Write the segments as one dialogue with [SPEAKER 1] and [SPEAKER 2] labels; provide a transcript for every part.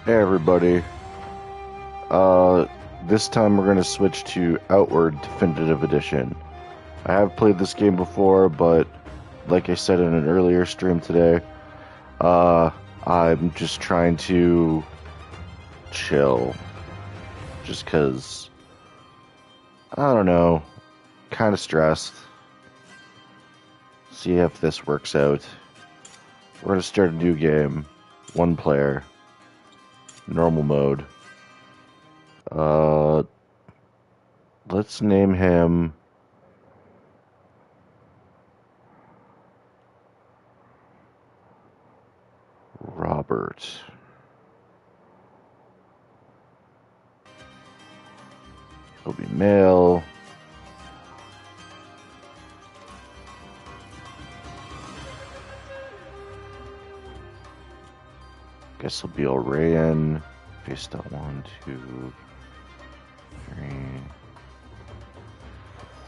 [SPEAKER 1] Hey everybody. Uh, this time we're gonna switch to Outward Definitive Edition. I have played this game before, but like I said in an earlier stream today, uh, I'm just trying to chill. Just 'cause, I don't know, kind of stressed. See if this works out. We're gonna start a new game. One player. Normal mode. Uh, let's name him Robert. He'll be male. Guess he'll be Orion. Based on 1, 2, 3,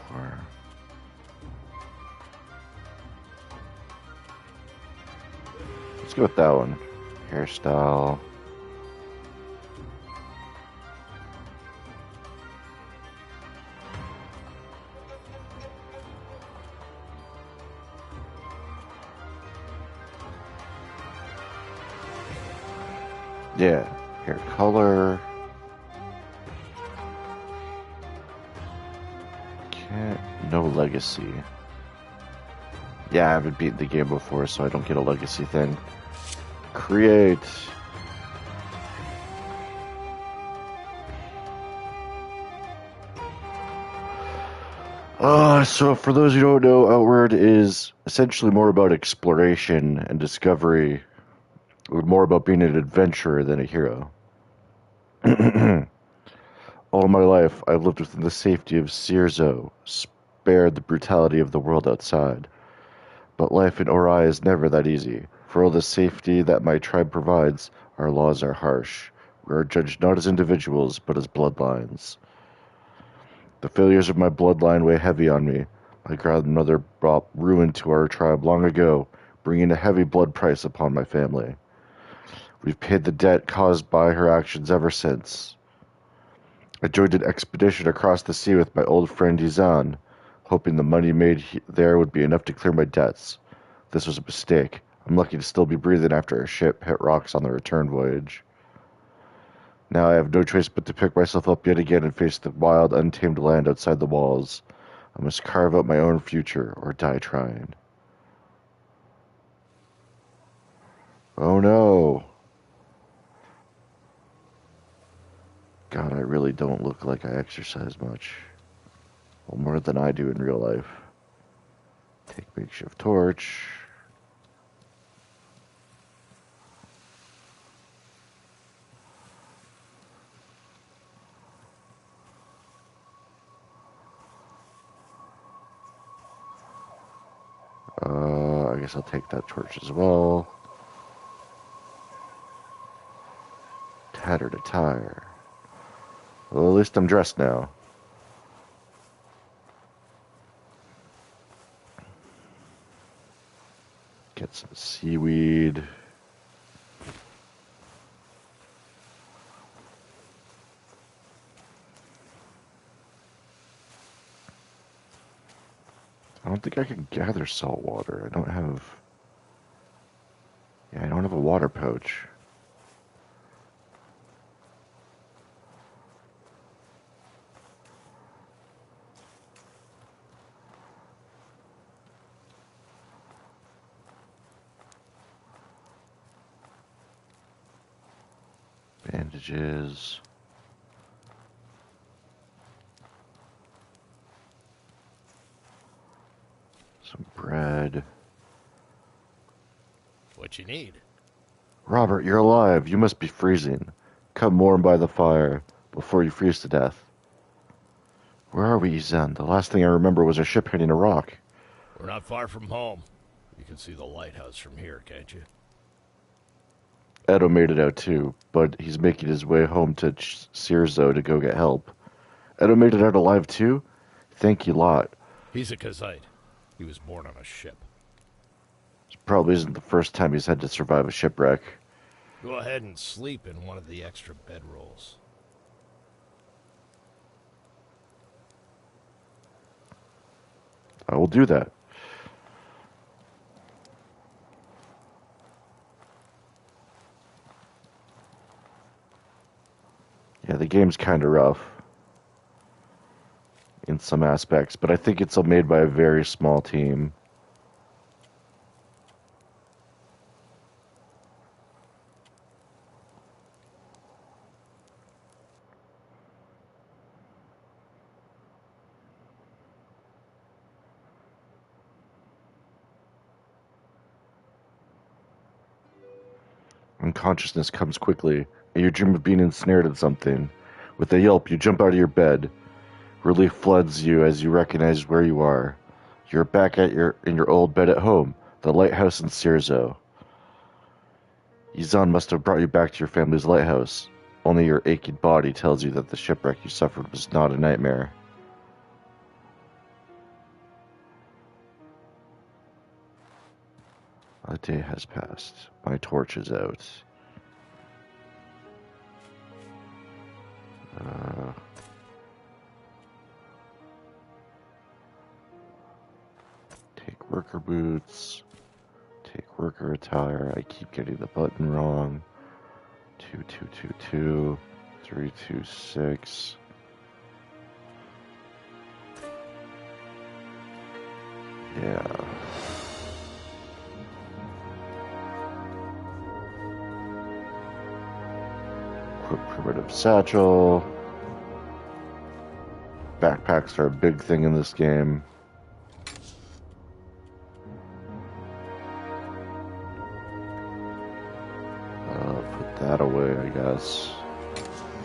[SPEAKER 1] 4. Let's go with that one. Hairstyle. Yeah, hair color. No legacy. Yeah, I haven't beaten the game before, so I don't get a legacy thing. Create. So for those who don't know, Outward is essentially more about exploration and discovery, or more about being an adventurer than a hero. All my life, I've lived within the safety of Cirzo, spared the brutality of the world outside. But life in Ori is never that easy. For all the safety that my tribe provides, our laws are harsh. We are judged not as individuals, but as bloodlines. The failures of my bloodline weigh heavy on me. My grandmother brought ruin to our tribe long ago, bringing a heavy blood price upon my family. We've paid the debt caused by her actions ever since. I joined an expedition across the sea with my old friend Izan, hoping the money made there would be enough to clear my debts. This was a mistake. I'm lucky to still be breathing after our ship hit rocks on the return voyage. Now I have no choice but to pick myself up yet again and face the wild, untamed land outside the walls. I must carve out my own future or die trying. Oh no. God, I really don't look like I exercise much. Well, more than I do in real life. Take makeshift torch. I guess I'll take that torch as well. Tattered attire. Well, at least I'm dressed now. Get some seaweed. I don't think I can gather salt water. I don't have... Yeah, I don't have a water pouch. Bandages. Some bread.
[SPEAKER 2] What you need?
[SPEAKER 1] Robert, you're alive. You must be freezing. Come warm by the fire before you freeze to death. Where are we, Zen? The last thing I remember was our ship hitting a rock.
[SPEAKER 2] We're not far from home. You can see the lighthouse from here, can't you?
[SPEAKER 1] Edo made it out too, but he's making his way home to Cirzo to go get help. Edo made it out alive too? Thank you lot.
[SPEAKER 2] He's a Kazite. He was born on a ship.
[SPEAKER 1] This probably isn't the first time he's had to survive a shipwreck.
[SPEAKER 2] Go ahead and sleep in one of the extra bedrolls.
[SPEAKER 1] I will do that. Yeah, the game's kind of rough in some aspects, but I think it's made by a very small team. Unconsciousness comes quickly, and you dream of being ensnared in something. With a yelp, you jump out of your bed. Relief floods you as you recognize where you are. You're back in your old bed at home, the lighthouse in Cierzo. Izan must have brought you back to your family's lighthouse. Only your aching body tells you that the shipwreck you suffered was not a nightmare. A day has passed. My torch is out. Take worker boots. Take worker attire. I keep getting the button wrong. 2222. 326. Yeah. Equip primitive satchel. Backpacks are a big thing in this game. Put that away, I guess.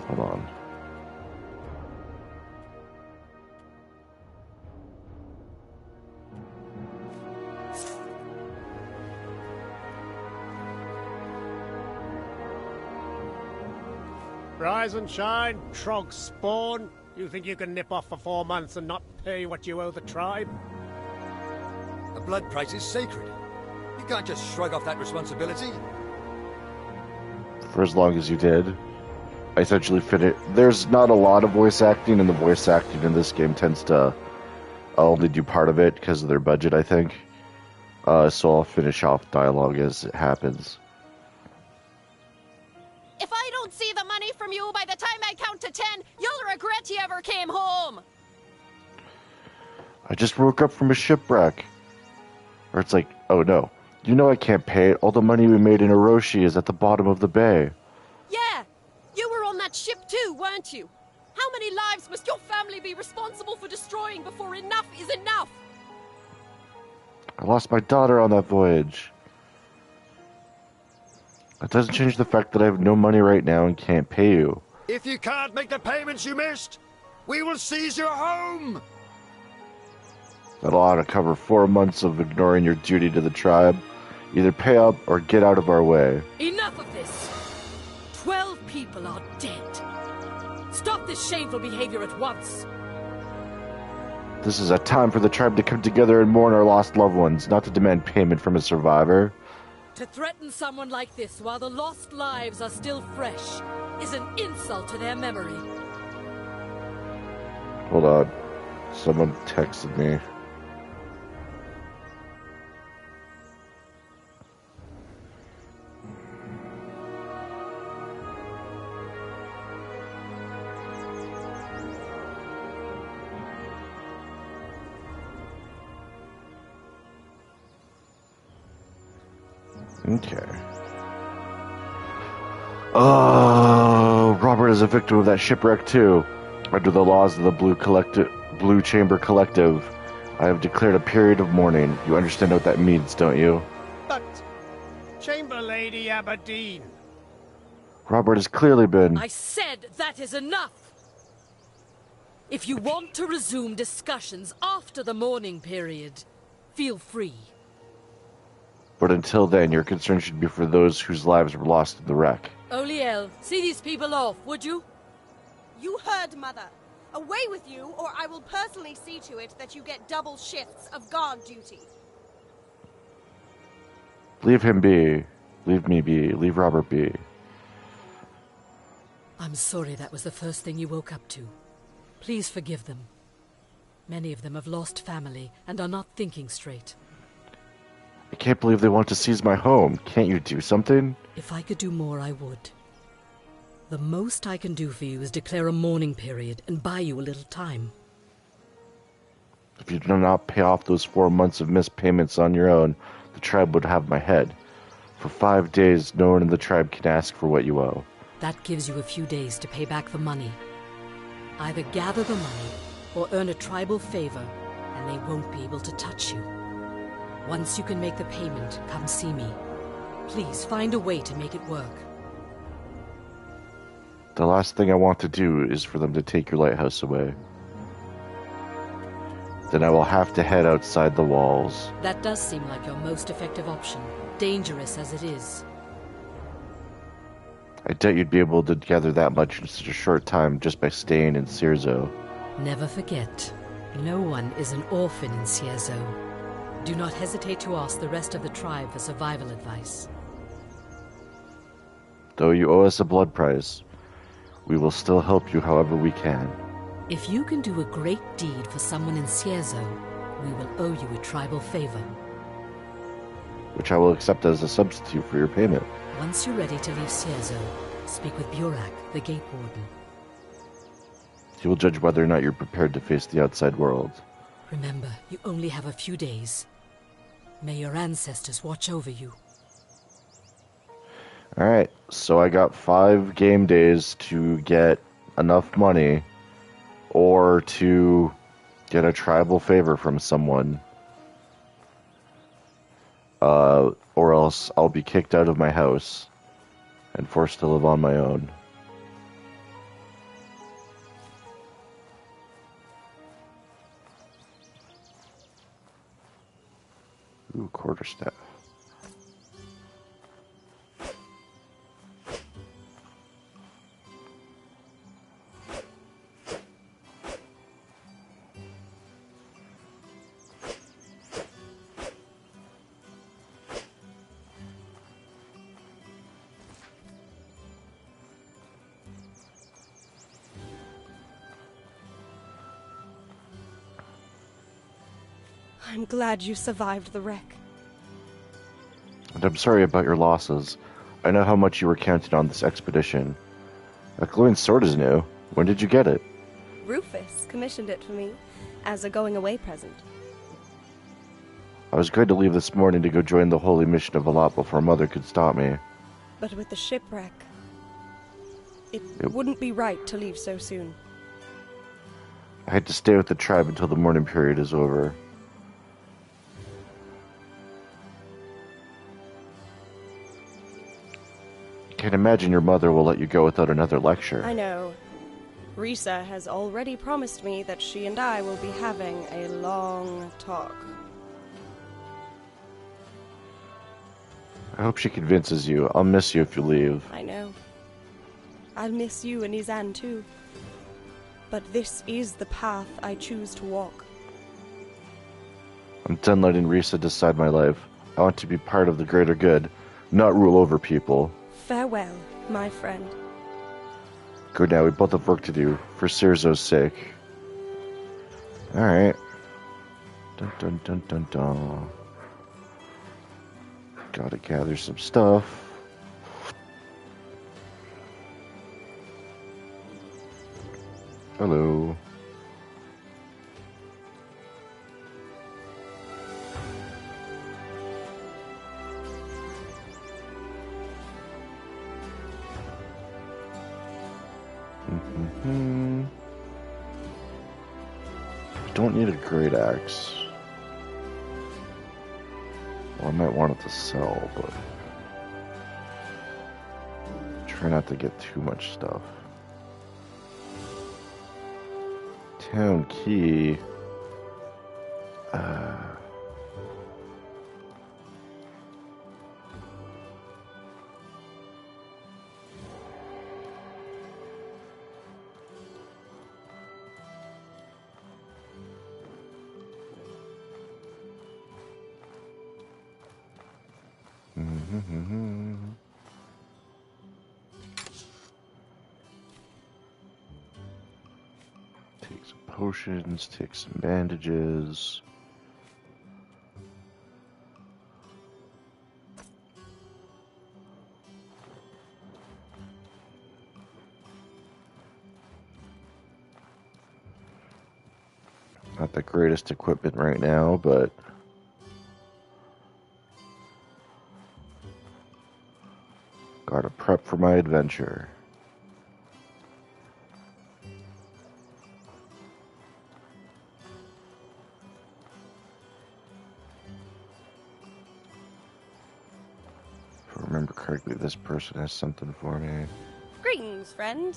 [SPEAKER 1] Hold on.
[SPEAKER 3] Rise and shine, trog spawn. You think you can nip off for 4 months and not pay what you owe the tribe?
[SPEAKER 4] A blood price is sacred. You can't just shrug off that responsibility.
[SPEAKER 1] For as long as you did. I essentially fit it. There's not a lot of voice acting, and the voice acting in this game tends to only do part of it because of their budget, I think. So I'll finish off dialogue as it happens.
[SPEAKER 5] If I don't see the money from you by the time I count to 10, you'll regret you ever came home.
[SPEAKER 1] I just woke up from a shipwreck. Or it's like, oh no. You know I can't pay it. All the money we made in Orochi is at the bottom of the bay.
[SPEAKER 5] Yeah, you were on that ship too, weren't you? How many lives must your family be responsible for destroying before enough is enough?
[SPEAKER 1] I lost my daughter on that voyage. That doesn't change the fact that I have no money right now and can't pay you.
[SPEAKER 4] If you can't make the payments you missed, we will seize your home!
[SPEAKER 1] That'll ought to cover 4 months of ignoring your duty to the tribe. Either pay up or get out of our way.
[SPEAKER 6] Enough of this! 12 people are dead. Stop this shameful behavior at once.
[SPEAKER 1] This is a time for the tribe to come together and mourn our lost loved ones, not to demand payment from a survivor.
[SPEAKER 6] To threaten someone like this while the lost lives are still fresh is an insult to their memory.
[SPEAKER 1] Hold on. Someone texted me. Okay. Oh, Robert is a victim of that shipwreck too. Under the laws of the Blue Chamber Collective, I have declared a period of mourning. You understand what that means, don't you?
[SPEAKER 3] But Chamber Lady Aberdeen.
[SPEAKER 1] Robert has clearly been...
[SPEAKER 6] I said that is enough! If you want to resume discussions after the mourning period, feel free.
[SPEAKER 1] But until then, your concern should be for those whose lives were lost in the wreck.
[SPEAKER 6] Oliel, see these people off, would you?
[SPEAKER 7] You heard, Mother. Away with you, or I will personally see to it that you get double shifts of guard duty.
[SPEAKER 1] Leave him be. Leave me be. Leave Robert be.
[SPEAKER 6] I'm sorry that was the first thing you woke up to. Please forgive them. Many of them have lost family and are not thinking straight.
[SPEAKER 1] I can't believe they want to seize my home. Can't you do something?
[SPEAKER 6] If I could do more, I would. The most I can do for you is declare a mourning period and buy you a little time.
[SPEAKER 1] If you do not pay off those 4 months of missed payments on your own, the tribe would have my head. For 5 days, no one in the tribe can ask for what you owe.
[SPEAKER 6] That gives you a few days to pay back the money. Either gather the money or earn a tribal favor, and they won't be able to touch you. Once you can make the payment, come see me. Please find a way to make it work.
[SPEAKER 1] The last thing I want to do is for them to take your lighthouse away. Then I will have to head outside the walls.
[SPEAKER 6] That does seem like your most effective option, dangerous as it is.
[SPEAKER 1] I doubt you'd be able to gather that much in such a short time just by staying in Cierzo.
[SPEAKER 6] Never forget, no one is an orphan in Cierzo. Do not hesitate to ask the rest of the tribe for survival advice.
[SPEAKER 1] Though you owe us a blood price, we will still help you however we can.
[SPEAKER 6] If you can do a great deed for someone in Cierzo, we will owe you a tribal favor.
[SPEAKER 1] Which I will accept as a substitute for your payment.
[SPEAKER 6] Once you're ready to leave Cierzo, speak with Burak, the gate warden.
[SPEAKER 1] He will judge whether or not you're prepared to face the outside world.
[SPEAKER 6] Remember, you only have a few days. May your ancestors watch over you.
[SPEAKER 1] Alright, so I got 5 game days to get enough money or to get a tribal favor from someone. Or else I'll be kicked out of my house and forced to live on my own. Ooh, quarterstaff.
[SPEAKER 7] I'm glad you survived the wreck.
[SPEAKER 1] And I'm sorry about your losses. I know how much you were counting on this expedition. That glowing sword is new. When did you get it?
[SPEAKER 7] Rufus commissioned it for me as a going-away present.
[SPEAKER 1] I was going to leave this morning to go join the holy mission of Alat before Mother could stop me.
[SPEAKER 7] But with the shipwreck, it wouldn't be right to leave so soon.
[SPEAKER 1] I had to stay with the tribe until the mourning period is over. I can't imagine your mother will let you go without another lecture.
[SPEAKER 7] I know. Risa has already promised me that she and I will be having a long talk.
[SPEAKER 1] I hope she convinces you. I'll miss you if you leave.
[SPEAKER 7] I know. I'll miss you and Izan too. But this is the path I choose to walk.
[SPEAKER 1] I'm done letting Risa decide my life. I want to be part of the greater good, not rule over people.
[SPEAKER 7] Farewell, my friend.
[SPEAKER 1] Good now, we both have work to do, for Cierzo's sake. Alright. Dun dun dun dun dun. Gotta gather some stuff. Hello. Don't need a great axe. Well, I might want it to sell, but try not to get too much stuff. Town key. Take some potions, take some bandages. Not the greatest equipment right now, but gotta prep for my adventure. If I remember correctly, this person has something for me.
[SPEAKER 7] Greetings, friend.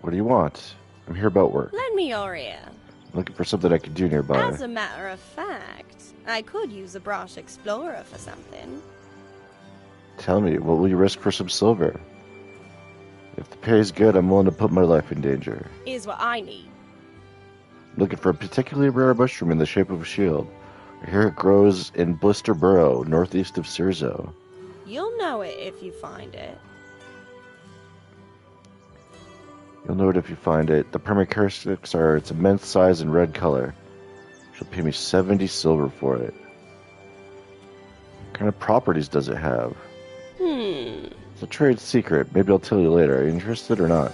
[SPEAKER 1] What do you want? I'm here about work.
[SPEAKER 7] Lend me your ear.
[SPEAKER 1] Looking for something I can do nearby.
[SPEAKER 7] As a matter of fact, I could use a brash explorer for something.
[SPEAKER 1] Tell me, what will you risk for some silver? If the pay is good, I'm willing to put my life in danger.
[SPEAKER 7] Is what I need.
[SPEAKER 1] Looking for a particularly rare mushroom in the shape of a shield. I hear it grows in Blister Burrow, northeast of Cirzo.
[SPEAKER 7] You'll know it if you find it.
[SPEAKER 1] You'll know it if you find it. The primary characteristics are its immense size and red color. She'll pay me 70 silver for it. What kind of properties does it have? It's a trade secret. Maybe I'll tell you later. Are you interested or not?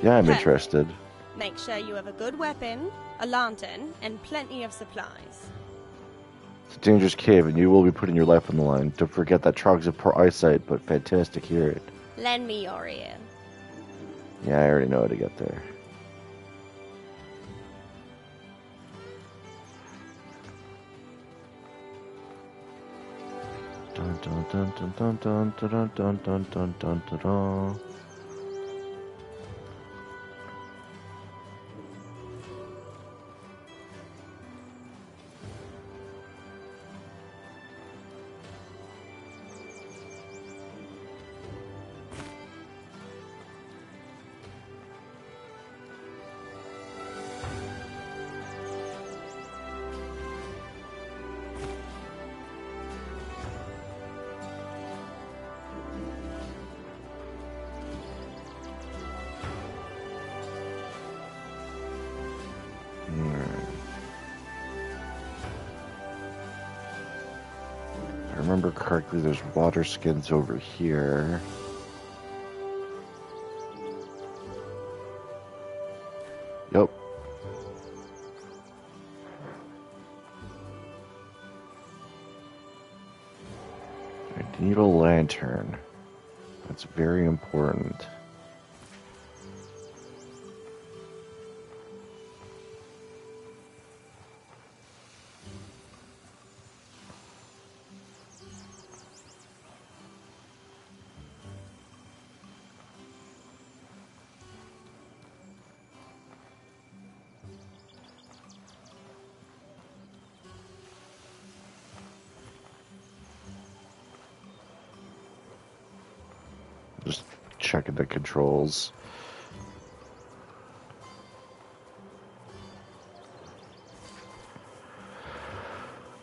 [SPEAKER 1] Yeah, I'm interested.
[SPEAKER 7] Make sure you have a good weapon, a lantern, and plenty of supplies.
[SPEAKER 1] It's a dangerous cave, and you will be putting your life on the line. Don't forget that Trogs have poor eyesight, but fantastic hearing.
[SPEAKER 7] Lend me your ear.
[SPEAKER 1] Yeah, I already know how to get there. Dun dun dun dun dun dun dun dun dun dun dun dun. If I remember correctly, there's water skins over here. Yep. I need a lantern. That's very important. Just checking the controls.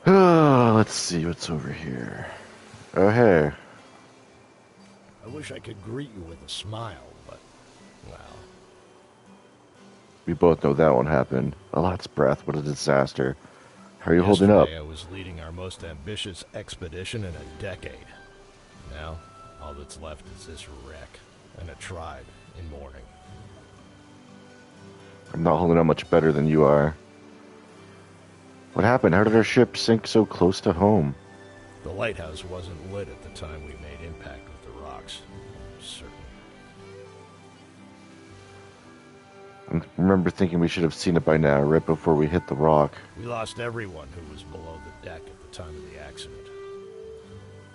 [SPEAKER 1] Let's see what's over here. Oh, hey.
[SPEAKER 2] I wish I could greet you with a smile, but, well,
[SPEAKER 1] We both know that won't happen. Alat's breath, what a disaster. How are you holding up?
[SPEAKER 2] yesterday I was leading our most ambitious expedition in a decade. Now, all that's left is this wreck and a tribe in mourning.
[SPEAKER 1] I'm not holding up much better than you are. What happened? How did our ship sink so close to home?
[SPEAKER 2] The lighthouse wasn't lit at the time we made impact with the rocks. Certain.
[SPEAKER 1] I remember thinking we should have seen it by now, right before we hit the rock.
[SPEAKER 2] We lost everyone who was below the deck at the time of the accident.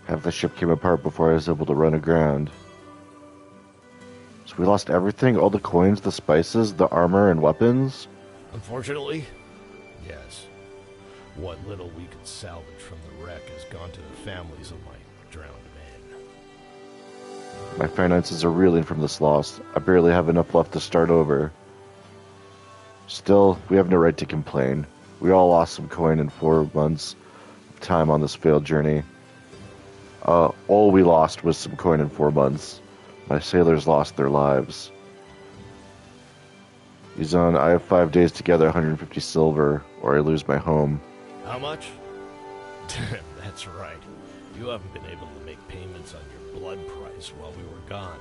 [SPEAKER 1] Half the ship came apart before I was able to run aground. So we lost everything? All the coins, the spices, the armor, and weapons?
[SPEAKER 2] Unfortunately, yes. What little we could salvage from the wreck has gone to the families of my drowned men.
[SPEAKER 1] My finances are reeling from this loss. I barely have enough left to start over. Still, we have no right to complain. We all lost some coin in 4 months of time on this failed journey. All we lost was some coin in 4 months. My sailors lost their lives. He's on, I have 5 days together, 150 silver, or I lose my home.
[SPEAKER 2] How much? That's right. You haven't been able to make payments on your blood price while we were gone.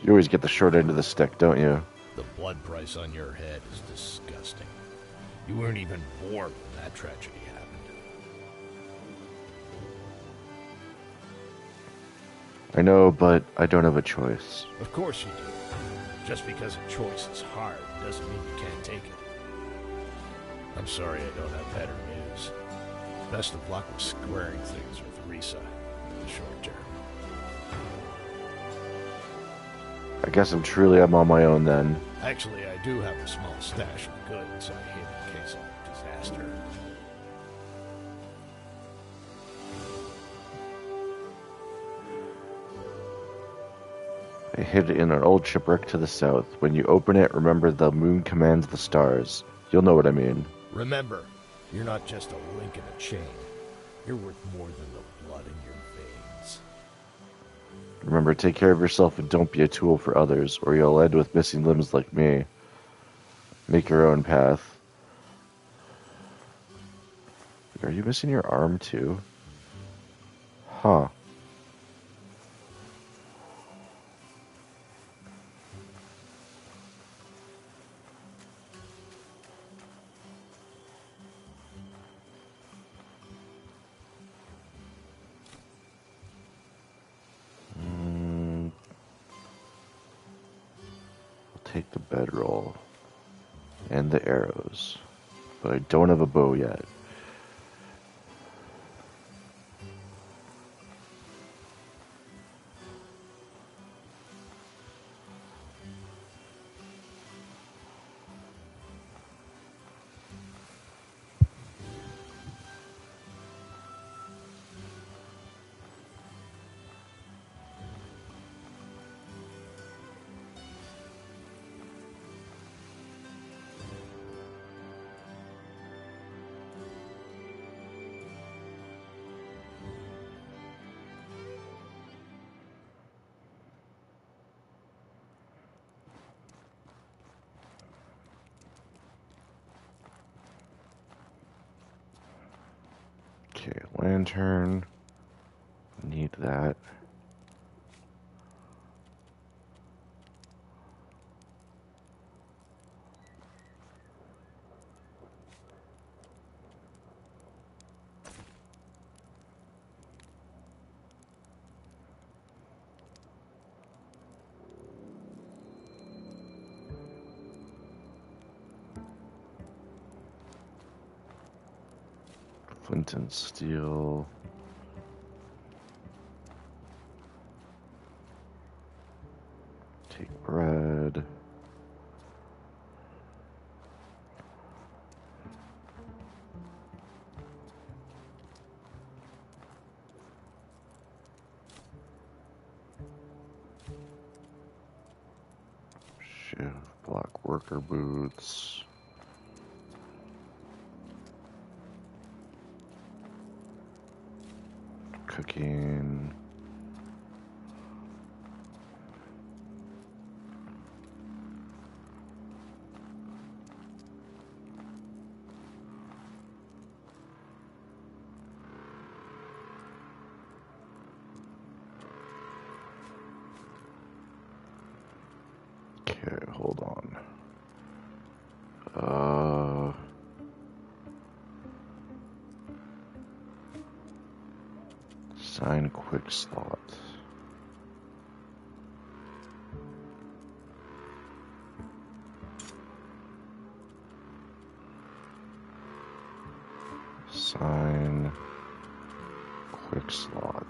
[SPEAKER 1] You always get the short end of the stick, don't you?
[SPEAKER 2] The blood price on your head is disgusting. You weren't even born when that tragedy happened.
[SPEAKER 1] I know, but I don't have a choice.
[SPEAKER 2] Of course you do. Just because a choice is hard doesn't mean you can't take it. I'm sorry I don't have better news. Best of luck with squaring things with Risa in the short term.
[SPEAKER 1] I guess I'm on my own then.
[SPEAKER 2] Actually, I do have a small stash of goods I hid in case of disaster.
[SPEAKER 1] I hid it in an old shipwreck to the south. When you open it, remember the moon commands the stars. You'll know what I mean.
[SPEAKER 2] Remember, you're not just a link in a chain. You're worth more than the blood in your veins.
[SPEAKER 1] Remember, take care of yourself and don't be a tool for others, or you'll end with missing limbs like me. Make your own path. Are you missing your arm too? Huh. Take the bedroll and the arrows, but I don't have a bow yet. Okay, lantern. Need that. Flint and steel. Take bread. Shift, black worker boots. Cooking. Okay, hold on. Sign quick slot. Sign quick slot.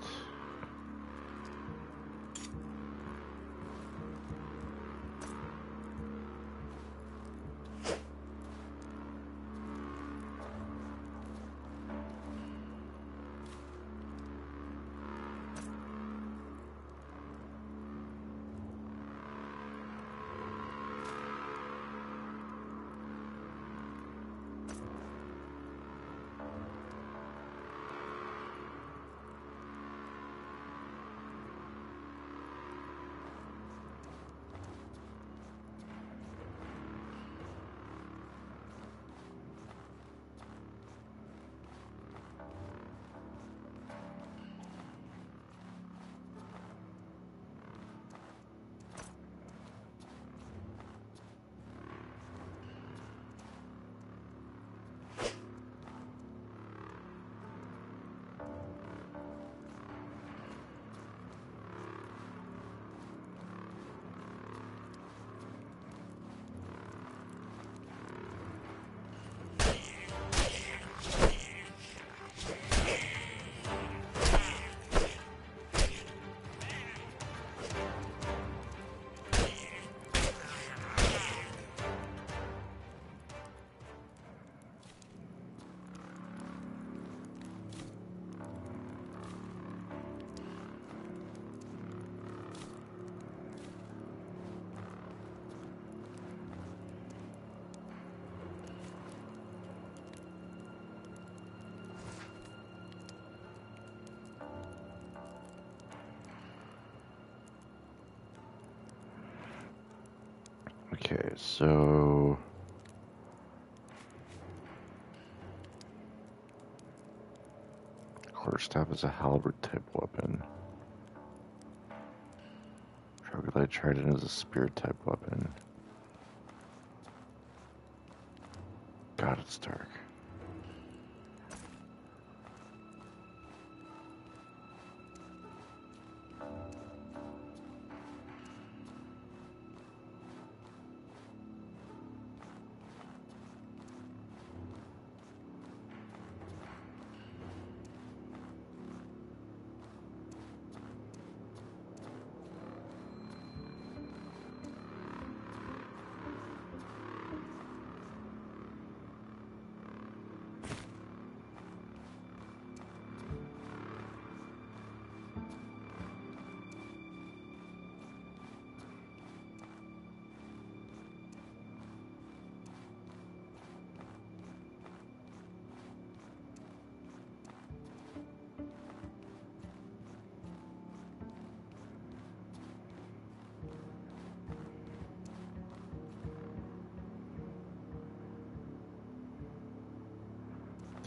[SPEAKER 1] Okay, so... Quarterstaff is a halberd type weapon. Troglodyte trident is a spear type weapon. God, it's dark.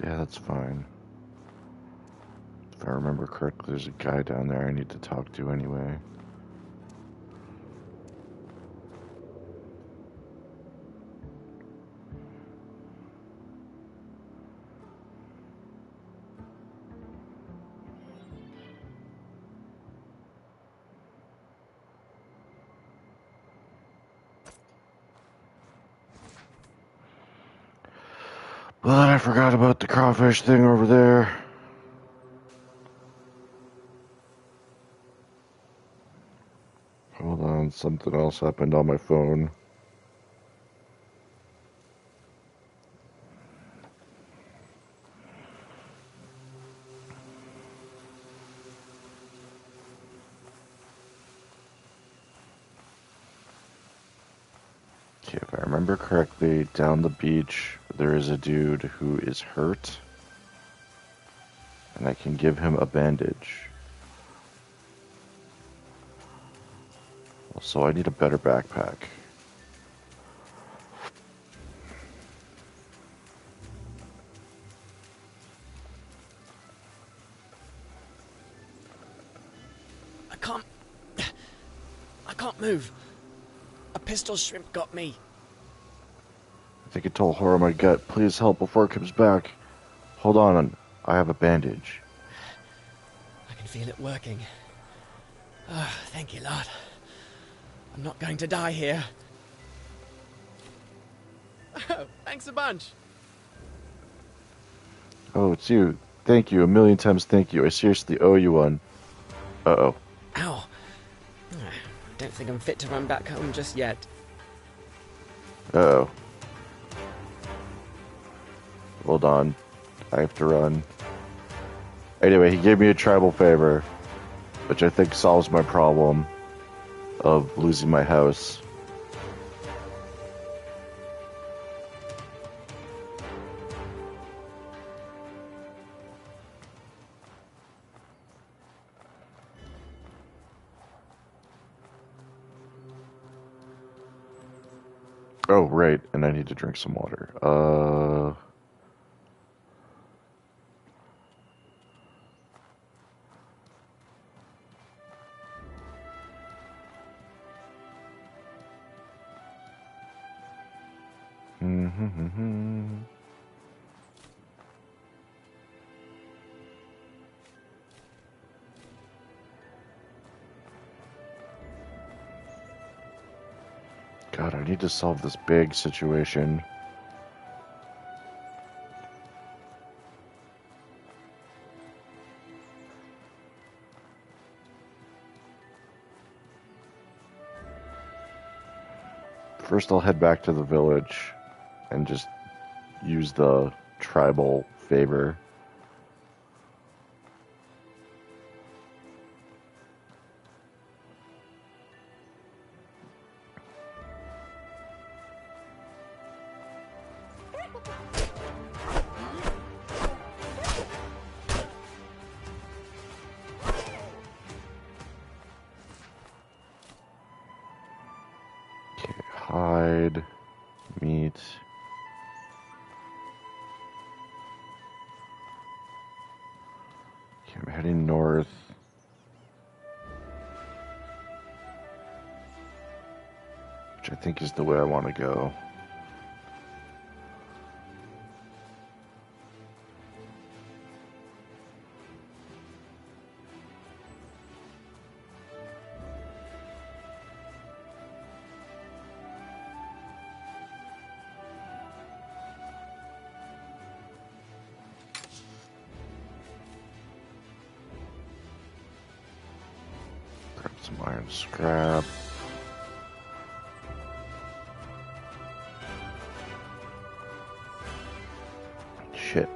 [SPEAKER 1] Yeah, that's fine. If I remember correctly, there's a guy down there I need to talk to anyway. But I forgot about the crawfish thing over there. Hold on, something else happened on my phone. Okay, if I remember correctly, down the beach, there is a dude who is hurt. And I can give him a bandage. So I need a better backpack.
[SPEAKER 8] I can't move. A pistol shrimp got me.
[SPEAKER 1] I think it told horror my gut. Please help before it comes back. Hold on, I have a bandage.
[SPEAKER 8] I can feel it working. Oh, thank you, Lord. I'm not going to die here. Oh, thanks a bunch.
[SPEAKER 1] Oh, it's you. Thank you. A million times thank you. I seriously owe you one. Uh-oh.
[SPEAKER 8] Ow. Don't think I'm fit to run back home just yet.
[SPEAKER 1] Uh-oh. Hold on. I have to run. Anyway, he gave me a tribal favor, which I think solves my problem of losing my house. Oh, right, and I need to drink some water. God, I need to solve this big situation. First, I'll head back to the village and just use the tribal favor. Okay, hide. Okay, I'm heading north. Which I think is the way I want to go. Grab some iron scrap. Shit.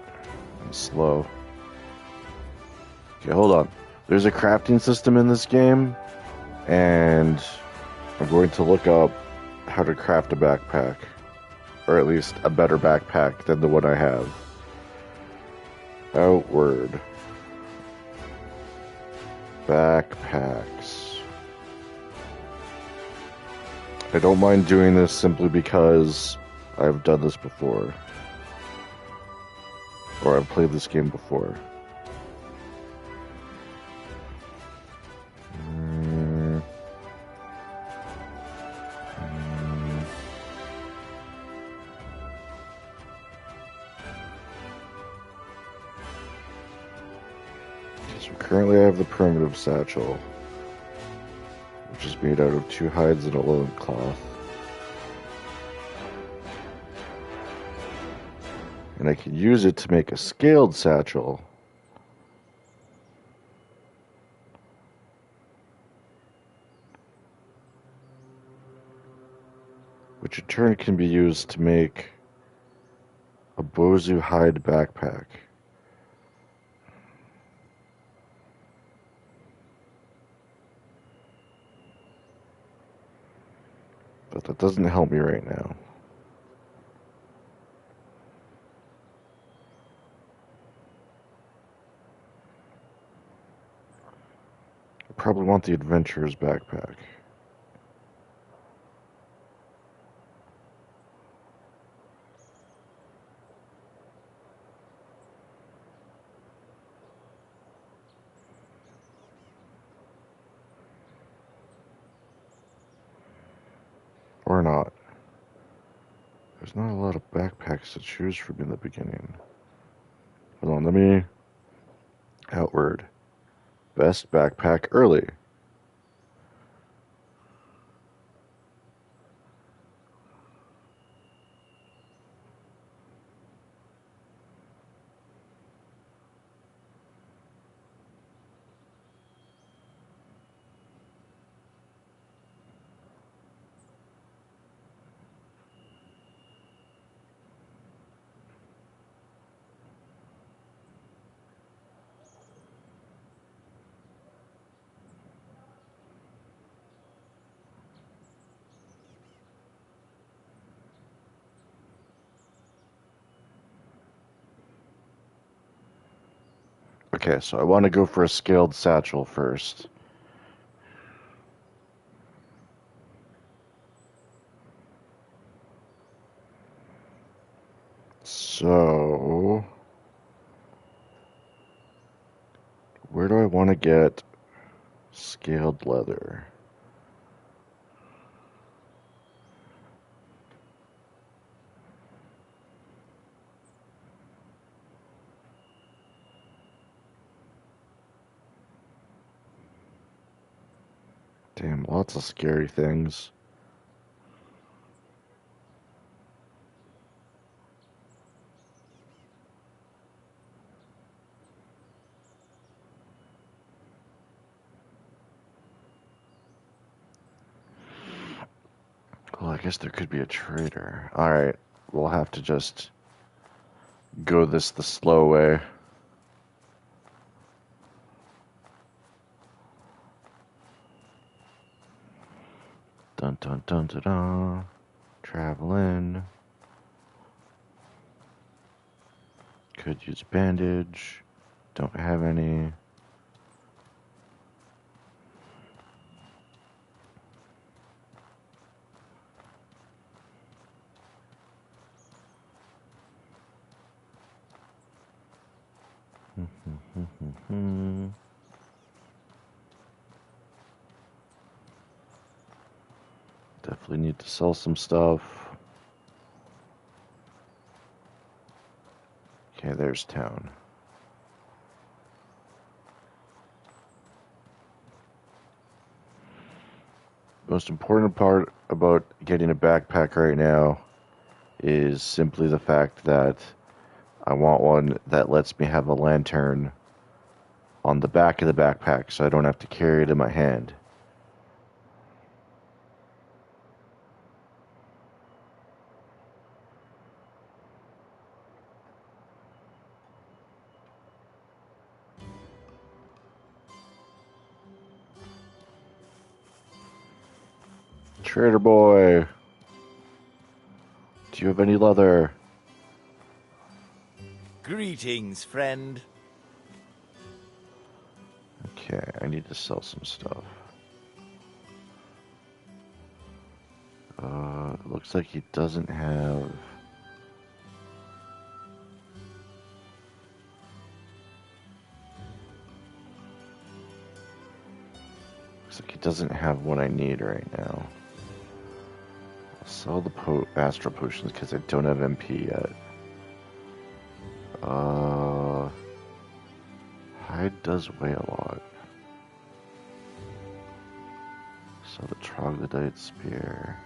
[SPEAKER 1] I'm slow. Okay, hold on. There's a crafting system in this game, and I'm going to look up how to craft a backpack. Or at least a better backpack than the one I have. Outward. Backpacks. I don't mind doing this simply because I've done this before. Or I've played this game before. So currently I have the primitive satchel, which is made out of 2 hides and a loincloth. And I can use it to make a scaled satchel. Which in turn can be used to make a bozu hide backpack. But that doesn't help me right now. I probably want the adventurer's backpack. Or not. There's not a lot of backpacks to choose from in the beginning. Hold on, let me... Outward. Best backpack early. Okay, so I want to go for a scaled satchel first. So, where do I want to get scaled leather? Damn, lots of scary things. Well, I guess there could be a trader. Alright, we'll have to just go this the slow way. Dun dun dun dun dun. Travel in. Could use bandage. Don't have any. Definitely need to sell some stuff. Okay, there's town. Most important part about getting a backpack right now is simply the fact that I want one that lets me have a lantern on the back of the backpack so I don't have to carry it in my hand. Trader boy, do you have any leather?
[SPEAKER 9] Greetings, friend.
[SPEAKER 1] Okay, I need to sell some stuff. Looks like he doesn't have... Looks like he doesn't have what I need right now. I'll sell the astral potions because I don't have MP yet. Hide does weigh a lot. So the troglodyte spear.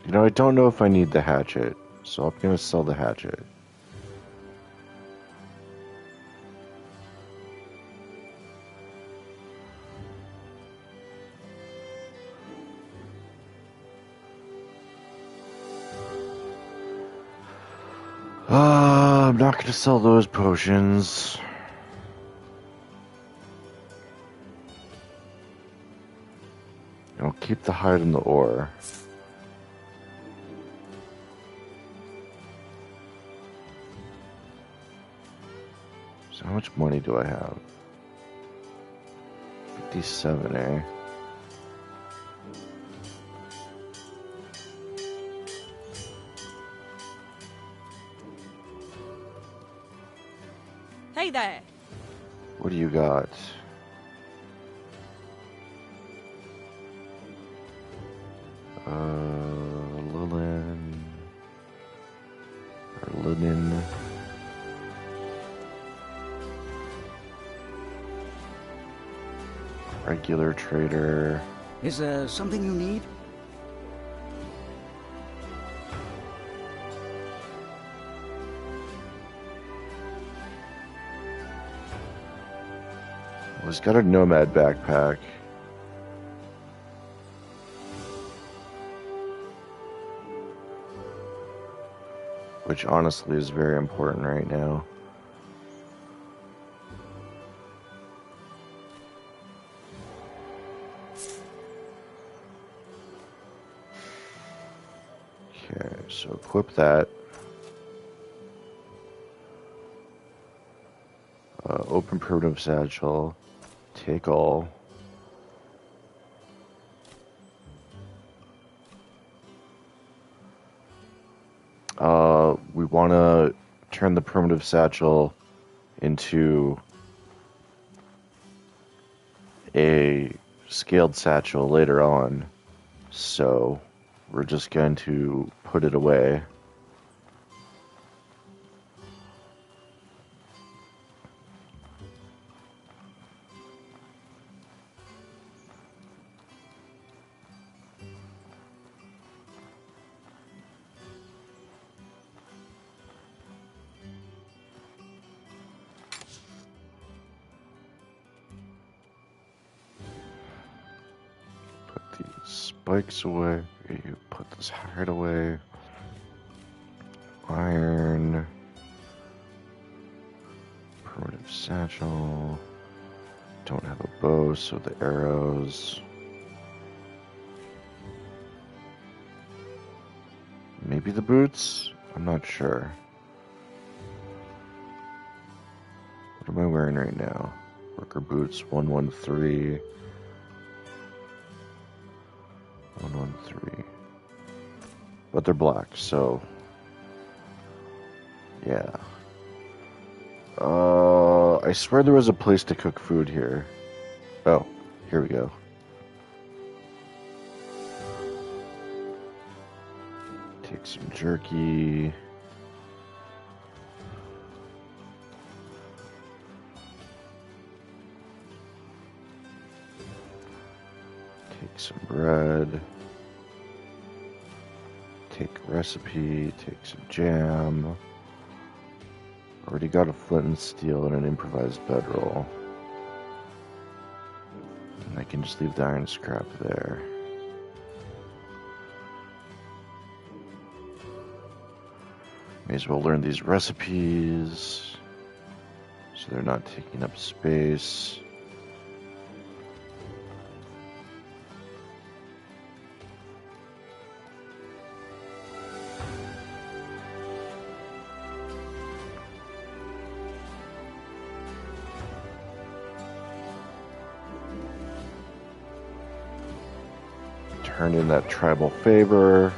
[SPEAKER 1] You know, I don't know if I need the hatchet, so I'm gonna sell the hatchet. I'm not gonna sell those potions. I'll keep the hide and the ore. So how much money do I have? 57, eh?
[SPEAKER 7] Hey there.
[SPEAKER 1] What do you got? Linen. Or linen. Regular trader.
[SPEAKER 10] Is there something you need?
[SPEAKER 1] Well, he's got a nomad backpack. Which honestly is very important right now. Okay, so equip that. Open primitive satchel. Take all. We want to turn the primitive satchel into a scaled satchel later on. So we're just going to put it away. Spikes away. You put this hide away. Iron. Primitive satchel. Don't have a bow, so the arrows. Maybe the boots? I'm not sure. What am I wearing right now? Worker boots 113. 113. But they're black, so Yeah. I swear there was a place to cook food here. Oh, here we go. Take some jerky. Take some bread. Take a recipe. Take some jam. Already got a flint and steel and an improvised bedroll. And I can just leave the iron scrap there. May as well learn these recipes so they're not taking up space. Turn in that tribal favor.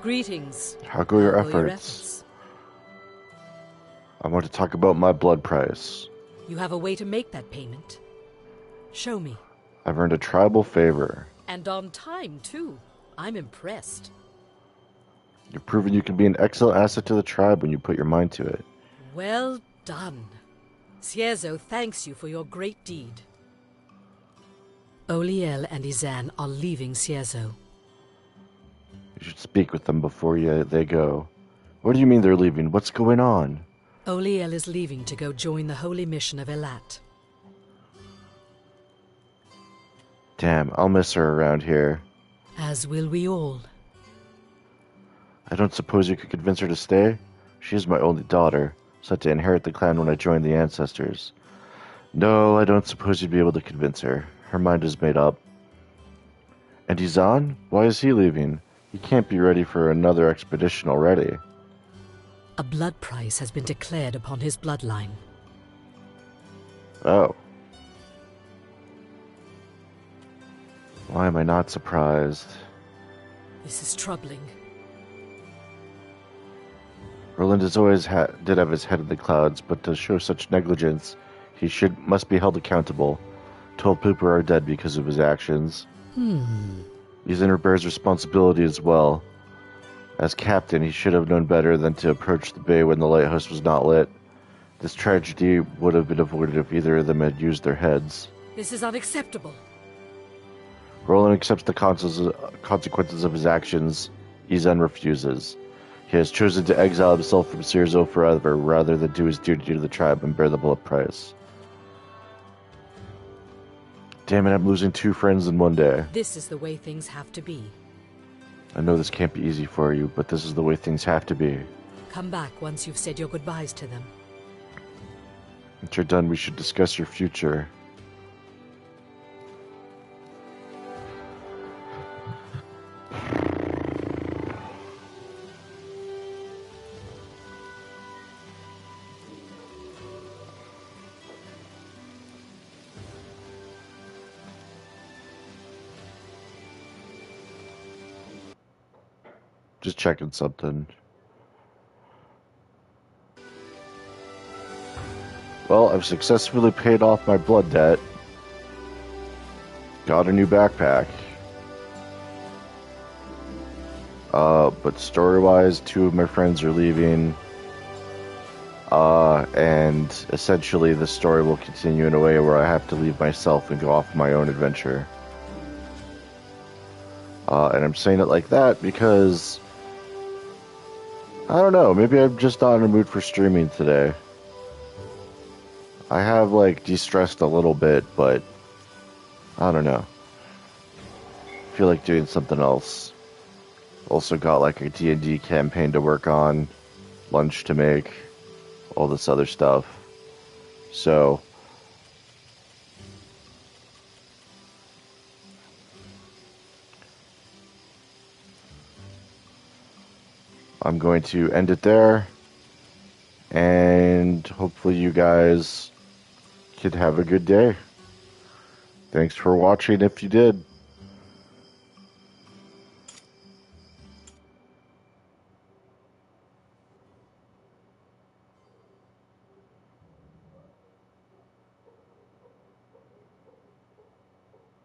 [SPEAKER 6] Greetings.
[SPEAKER 1] How go your
[SPEAKER 6] How go your
[SPEAKER 1] efforts? I want to talk about my blood price.
[SPEAKER 6] You have a way to make that payment. Show me.
[SPEAKER 1] I've earned a tribal favor.
[SPEAKER 6] And on time, too. I'm impressed.
[SPEAKER 1] You've proven you can be an excellent asset to the tribe when you put your mind to it.
[SPEAKER 6] Well done. Cierzo thanks you for your great deed. Oliel and Izan are leaving Cierzo.
[SPEAKER 1] You should speak with them before they go. What do you mean they're leaving? What's going on?
[SPEAKER 6] Oliel is leaving to go join the holy mission of Elat.
[SPEAKER 1] Damn, I'll miss her around here.
[SPEAKER 6] As will we all.
[SPEAKER 1] I don't suppose you could convince her to stay? She is my only daughter, set to inherit the clan when I joined the ancestors. No, I don't suppose you'd be able to convince her. Her mind is made up. And Izan? Why is he leaving? He can't be ready for another expedition already.
[SPEAKER 6] A blood price has been declared upon his bloodline.
[SPEAKER 1] Oh. Why am I not surprised?
[SPEAKER 6] This is troubling.
[SPEAKER 1] Roland has always did have his head in the clouds, but to show such negligence, he must be held accountable. 12 people are dead because of his actions. Izan bears responsibility as well. As captain, he should have known better than to approach the bay when the lighthouse was not lit. This tragedy would have been avoided if either of them had used their heads.
[SPEAKER 6] This is unacceptable.
[SPEAKER 1] Roland accepts the consequences of his actions. Izan refuses. He has chosen to exile himself from Cierzo forever rather than do his duty to the tribe and bear the blood price. Damn it, I'm losing 2 friends in one day.
[SPEAKER 6] This is the way things have to be.
[SPEAKER 1] I know this can't be easy for you, but this is the way things have to be.
[SPEAKER 6] Come back once you've said your goodbyes to them.
[SPEAKER 1] Once you're done, we should discuss your future. Just checking something. Well, I've successfully paid off my blood debt. Got a new backpack. But story-wise, 2 of my friends are leaving. And essentially the story will continue in a way where I have to leave myself and go off on my own adventure. And I'm saying it like that because I don't know, maybe I'm just not in a mood for streaming today. I have, de-stressed a little bit, but I don't know. I feel like doing something else. Also got, a D&D campaign to work on, lunch to make, all this other stuff. So, I'm going to end it there. And hopefully you guys could have a good day. Thanks for watching if you did.